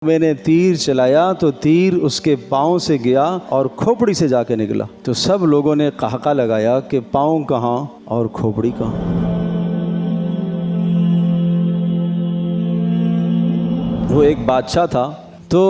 میں نے تیر چلایا تو تیر اس کے پاؤں سے گیا اور کھوپڑی سے جا کے نکلا۔ تو سب لوگوں نے قہقہ لگایا کہ پاؤں کہاں اور کھوپڑی کہاں۔ وہ ایک بادشاہ تھا، تو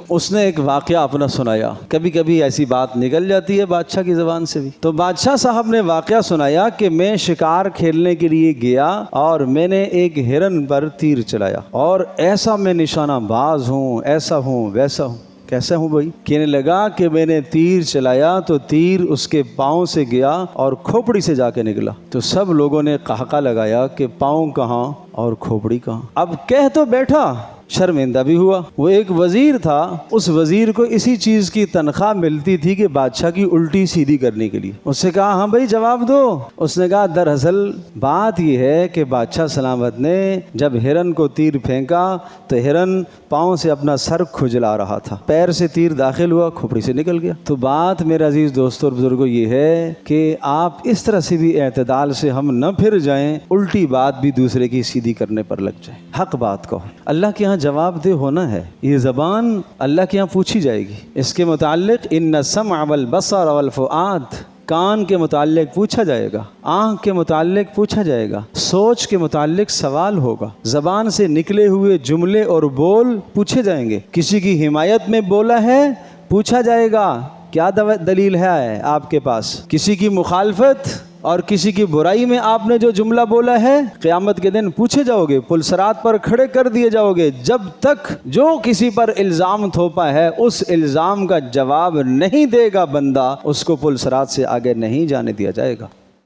اس نے ایک واقعہ اپنا سنایا۔ کبھی کبھی ایسی بات نکل جاتی ہے بادشاہ کی زبان سے بھی۔ تو بادشاہ صاحب نے واقعہ سنایا کہ میں شکار کھیلنے کے لیے گیا اور میں نے ایک ہرن پر تیر چلایا، اور ایسا میں نشانہ باز ہوں، ایسا ہوں، ویسا ہوں۔ کیسا ہوں بھائی؟ کہنے لگا کہ میں نے تیر چلایا تو تیر اس کے پاؤں سے گیا اور کھوپڑی سے جا کے نکلا۔ تو سب لوگوں نے قہقہ لگایا کہ پاؤں کہاں اور کھوپڑی کہاں۔ اب کہہ تو بیٹھا، شرمندہ بھی ہوا۔ وہ ایک وزیر تھا، اس وزیر کو اسی چیز کی تنخواہ ملتی تھی کہ بادشاہ کی الٹی سیدھی کرنے کے لیے۔ اس سے کہا ہاں بھائی جواب دو۔ اس نے کہا دراصل بات یہ ہے کہ بادشاہ سلامت نے جب ہرن کو تیر پھینکا تو ہرن پاؤں سے اپنا سر کھجلا رہا تھا، پیر سے تیر داخل ہوا، کھوپڑی سے نکل گیا۔ تو بات میرے عزیز دوستوں اور بزرگوں یہ ہے کہ آپ اس طرح سے بھی اعتدال سے ہم نہ پھر جائیں، الٹی بات بھی دوسرے کی سیدھی کرنے پر لگ جائیں۔ حق بات کہو، اللہ کے یہاں جواب دہ ہونا ہے۔ یہ زبان اللہ کے یہاں پوچھی جائے گی۔ اس کے متعلق ان السمع والبصر والفؤاد، کان کے متعلق پوچھا جائے گا، آنکھ کے متعلق پوچھا جائے گا، سوچ کے متعلق سوال ہوگا، زبان سے نکلے ہوئے جملے اور بول پوچھے جائیں گے۔ کسی کی حمایت میں بولا ہے پوچھا جائے گا کیا دلیل ہے آپ کے پاس۔ کسی کی مخالفت اور کسی کی برائی میں آپ نے جو جملہ بولا ہے، قیامت کے دن پوچھے جاؤ گے، پلسرات پر کھڑے کر دیے جاؤ گے۔ جب تک جو کسی پر الزام تھوپا ہے اس الزام کا جواب نہیں دے گا بندہ، اس کو پلسرات سے آگے نہیں جانے دیا جائے گا۔